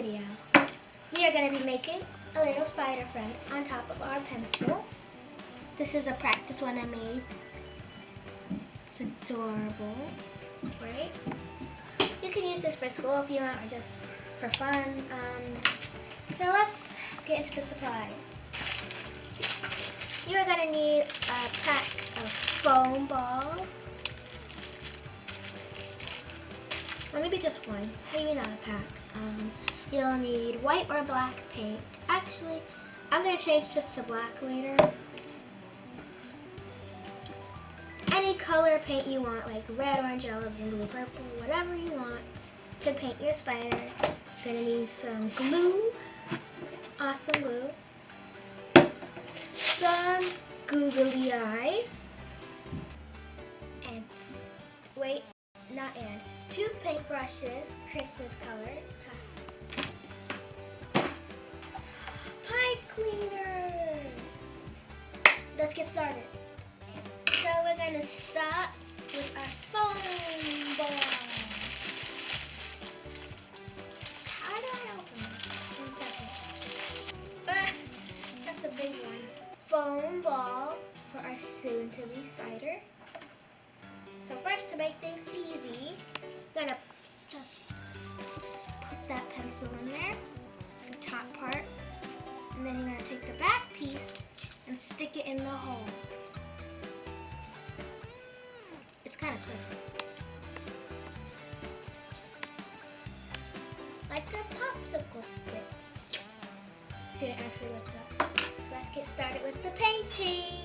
video. We are going to be making a little spider friend on top of our pencil. This is a practice one I made. It's adorable, right? You can use this for school if you want, or just for fun. So let's get into the supplies. You're going to need a pack of foam balls. Or maybe just one, maybe not a pack. You'll need white or black paint. Actually, I'm going to change just to black later. Any color paint you want, like red, orange, yellow, blue, purple, whatever you want to paint your spider. You're going to need some glue, awesome glue, some googly eyes, and, wait, not and, 2 paintbrushes, Christmas colors, pipe cleaners. Let's get started. So we're going to start with our foam ball. How do I open this? 1 second. That's a big one. Foam ball for our soon-to-be spider. So first, to make things easy, I'm gonna just put that pencil in there, the top part, and then you're gonna take the back piece and stick it in the hole. It's kind of quick. Like a popsicle stick. Didn't actually look up. So let's get started with the painting.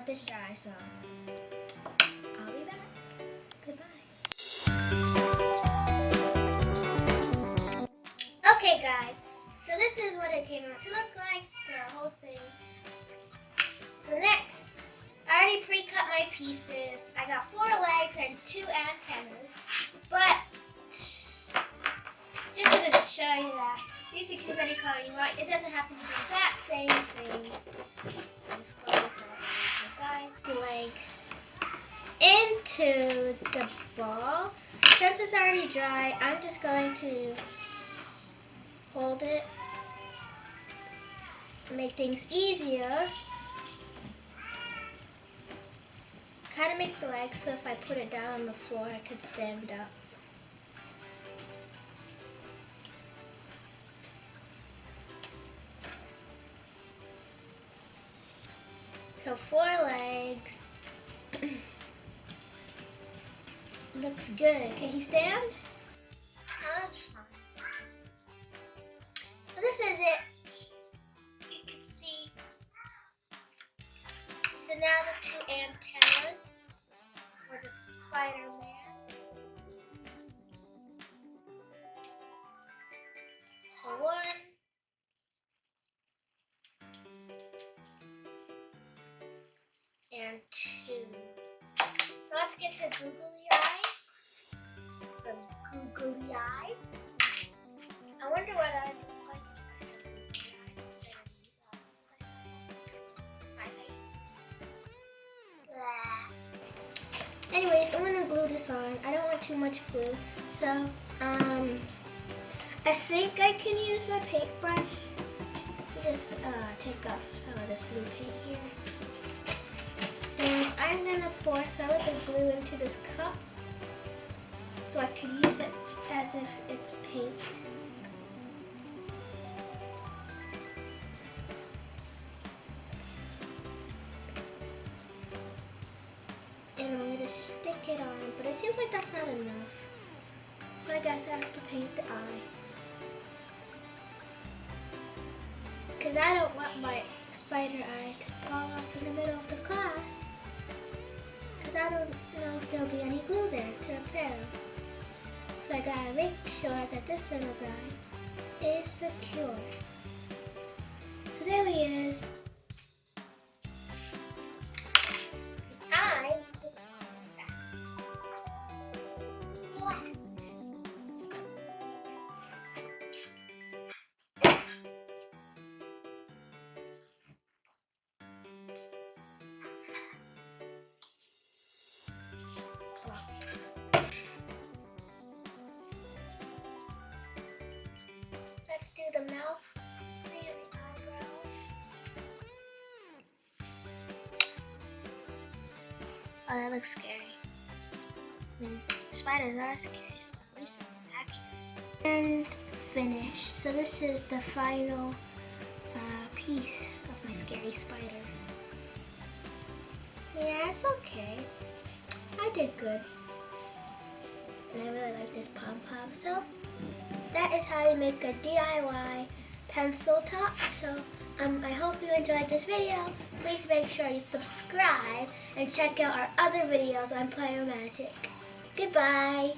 This dry, so I'll be back. Goodbye. Okay guys, so this is what it came out to look like, the whole thing. So next, I already pre-cut my pieces. I got 4 legs and 2 antennas, but just to show you that you can choose any color you want. It doesn't have to be the exact same thing. So just close this up. The legs into the ball. Since it's already dry, I'm just going to hold it to make things easier. Kind of make the legs so if I put it down on the floor, I could stand up. So 4 legs. Looks good. Can he stand? Oh, that's fine. So this is it. You can see. So now the 2 antennas for the Spider-Man. So 1. And 2. So let's get the googly eyes. The googly eyes. I wonder what I look like if I had googly eyes instead of these eyes. My face. Blah. Anyways, I'm gonna glue this on. I don't want too much glue, so I think I can use my paintbrush. Just take off some of this blue paint here. And I'm going to pour some of the glue into this cup so I can use it as if it's paint. It seems like that's not enough. So I guess I have to paint the eye. Because I don't want my spider eye to fall off in the middle of the class. Because I don't know if there'll be any glue there to repair them. So I gotta make sure that this little guy is secure. So there he is. Let's do the mouth and the eyebrows. Oh, that looks scary. I mean, spiders are scary, so at least this is accurate. And finish. So this is the final piece of my scary spider. Yeah, it's okay. I did good. And I really like this pom-pom. So that is how you make a DIY pencil top. So I hope you enjoyed this video. Please make sure you subscribe and check out our other videos on Playroom Magic. Goodbye.